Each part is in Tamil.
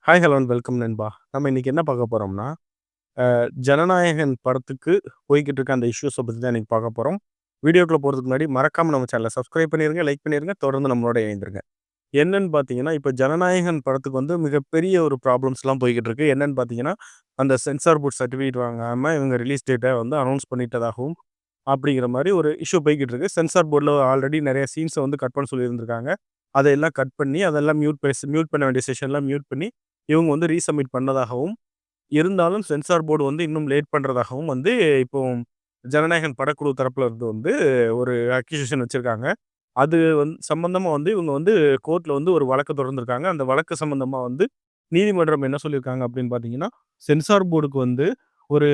ஹாய் ஹலோ அண்ட் வெல்கம் நண்பா. நம்ம இன்னைக்கு என்ன பார்க்க போறோம்னா, ஜனநாயகன் படத்துக்கு போய்க்கிட்டு இருக்க அந்த இஷ்யூஸ பத்தி தான் இன்னைக்கு பார்க்க போறோம். வீடியோக்குள்ள போறதுக்கு முன்னாடி மறக்காம நம்ம சேனல சப்ஸ்கிரைப் பண்ணிருங்க, லைக் பண்ணிருங்க. தொடர்ந்து நம்மளோட இணைந்திருங்க. என்னன்னு பார்த்தீங்கன்னா, இப்ப ஜனநாயகன் படத்துக்கு வந்து மிகப்பெரிய ஒரு ப்ராப்ளம்ஸ்லாம் போய்க்கிட்டு இருக்கு. என்னன்னு பார்த்தீங்கன்னா, அந்த சென்சார் போர்ட் சர்டிஃபிகேட் வாங்காம இவங்க ரிலீஸ் டேட்ட வந்து அனௌன்ஸ் பண்ணிட்டதாகவும், அப்படிங்கிற மாரி ஒரு இஷ்யூ போய்க்கிட்டு இருக்கு. சென்சார் போர்ட்ல ஆல்ரெடி நெறைய சீன்ஸ வந்து கட் பண்ண சொல்லியிருந்திருக்காங்க. அதையெல்லாம் கட் பண்ணி, அதெல்லாம் மியூட் பண்ண வேண்டிய செஷன்லாம் மியூட் பண்ணி, இவங்க வந்து ரீசப்மிட் பண்ணதாகவும், இருந்தாலும் சென்சார் போர்டு வந்து இன்னும் லேட் பண்றதாகவும் வந்து இப்போ ஜனநாயகன் படக்குழு தரப்புல இருந்து வந்து ஒரு அக்யூசேஷன் வச்சிருக்காங்க. அது சம்பந்தமா வந்து இவங்க வந்து கோர்ட்ல வந்து ஒரு வழக்கு தொடர்ந்திருக்காங்க. அந்த வழக்கு சம்பந்தமா வந்து நீதிமன்றம் என்ன சொல்லியிருக்காங்க அப்படின்னு பார்த்தீங்கன்னா, சென்சார் போர்டுக்கு வந்து ஒரு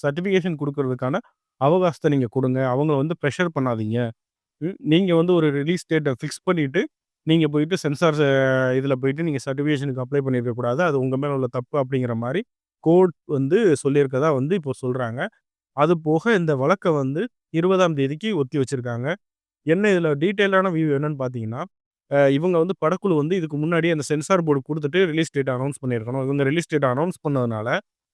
சர்டிஃபிகேஷன் குடுக்குறதுக்கான அவகாசத்த நீங்க குடுங்க. அவங்கள வந்து பிரஷர் பண்ணாதீங்க. நீங்க வந்து ஒரு ரிலீஸ் டேட்ட ஃபிக்ஸ் பண்ணிட்டு, நீங்க போயிட்டு சென்சார் இதுல போயிட்டு நீங்க சர்டிஃபிகேஷனுக்கு அப்ளை பண்ணியிருக்க கூடாது. அது உங்க மேல உள்ள தப்பு அப்படிங்கிற மாரி கோர்ட் வந்து சொல்லியிருக்கதா வந்து இப்போ சொல்றாங்க. அது போக இந்த வழக்க வந்து 20ஆம் தேதிக்கு ஒத்தி வச்சிருக்காங்க. என்ன இதுல டீட்டெயிலான வியூ என்னன்னு பார்த்தீங்கன்னா, இவங்க வந்து படக்குழு வந்து இதுக்கு முன்னாடியே அந்த சென்சார் போர்டு குடுத்துட்டு ரிலீஸ் டேட்ட அனவுன்ஸ் பண்ணியிருக்கணும். இவங்க ரிலீஸ் டேட்ட அனவுன்ஸ் பண்ணதுனால,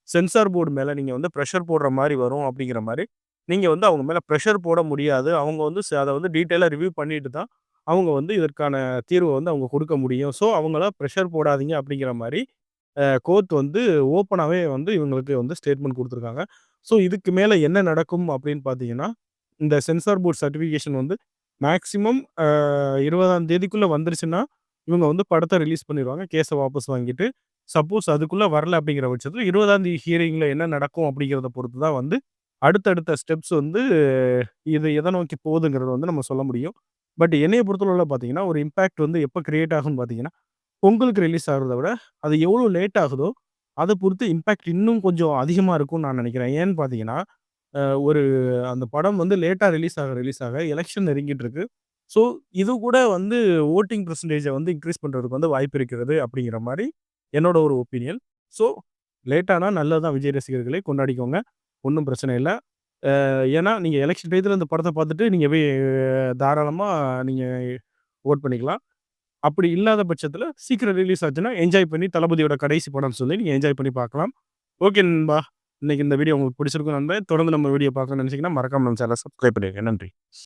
சென்சார் போர்டு மேல நீங்க வந்து பிரஷர் போடுற மாரி வரும் அப்படிங்கிற மாரி, நீங்க வந்து அவங்க மேல பிரஷர் போட முடியாது. அவங்க வந்து அத வந்து டீட்டெயிலா ரிவ்யூ பண்ணிட்டு தான், அவங்க வந்து இதற்கான தீர்வ வந்து அவங்க குடுக்க முடியும். ஸோ, அவங்கள பிரஷர் போடாதீங்க அப்படிங்கிற மாரி, கோர்ட் வந்து ஓப்பனாவே வந்து இவங்களுக்கு வந்து ஸ்டேட்மெண்ட் குடுத்துருக்காங்க. ஸோ, இதுக்கு மேல என்ன நடக்கும் அப்படின்னு பார்த்தீங்கன்னா, இந்த சென்சார் போர்ட் சர்டிஃபிகேஷன் வந்து மேக்ஸிமம் 20ஆம் தேதிக்குள்ள வந்துருச்சுன்னா, இவங்க வந்து படத்த ரிலீஸ் பண்ணிருவாங்க. கேஸ வாபஸ் வாங்கிட்டு, சப்போஸ் அதுக்குள்ள வரல அப்படிங்கிற பட்சத்தில 20ஆம் தேதி ஹியரிங்ல என்ன நடக்கும் அப்படிங்கிறத பொறுத்து தான் வந்து, அடுத்தடுத்த ஸ்டெப்ஸ் வந்து இது எத நோக்கி போகுதுங்கிறத வந்து நம்ம சொல்ல முடியும். பட் என்னைய பொறுத்தளவுல பார்த்தீங்கன்னா, ஒரு இம்பாக்ட் வந்து எப்ப கிரியேட் ஆகும்னு பார்த்தீங்கன்னா, பொங்கலுக்கு ரிலீஸ் ஆகுறத விட, அது எவ்வளோ லேட் ஆகுதோ, அத பொறுத்து இம்பாக்ட் இன்னும் கொஞ்சம் அதிகமா இருக்கும்னு நான் நெனைக்கிறேன். ஏன்னு பார்த்தீங்கன்னா, அ ஒரு அந்த படம் வந்து லேட்டா ரிலீஸ் ஆக எலக்ஷன் நெருங்கிட்டு இருக்கு. ஸோ, இது கூட வந்து வோட்டிங் பெர்சன்டேஜ வந்து இன்கிரீஸ் பண்றதுக்கு வந்து வாய்ப்பு இருக்கிறது அப்படிங்கிற மாரி என்னோட ஒரு ஒப்பீனியன். ஸோ, லேட் ஆனா நல்லது தான் விஜய் ரசிகர்களே கொண்டாடிக்கோங்க. ஒண்ணும் பிரச்சனை இல்ல. ஏன்னா, நீங்க எலக்ஷன் டயத்துல இந்த படத்த பார்த்துட்டு நீங்க தாராளமா நீங்க வோட் பண்ணிக்கலாம். அப்படி இல்லாத பட்சத்தில சீக்கிரம் ரிலீஸ் ஆச்சுன்னா, என்ஜாய் பண்ணி தளபதியோட கடைசி படம்னு சொல்லி நீங்க என்ஜாய் பண்ணி பார்க்கலாம். ஓகே நண்பா. இன்னைக்கு இந்த வீடியோ உங்களுக்கு பிடிச்சிருக்கும்னு நம்புறேன். தொடர்ந்து நம்ம வீடியோ பார்க்கணும்னு நினைச்சீங்கன்னா, மறக்காம நம்ம சேனல சப்ஸ்கிரைப் பண்ணிருங்க. நன்றி.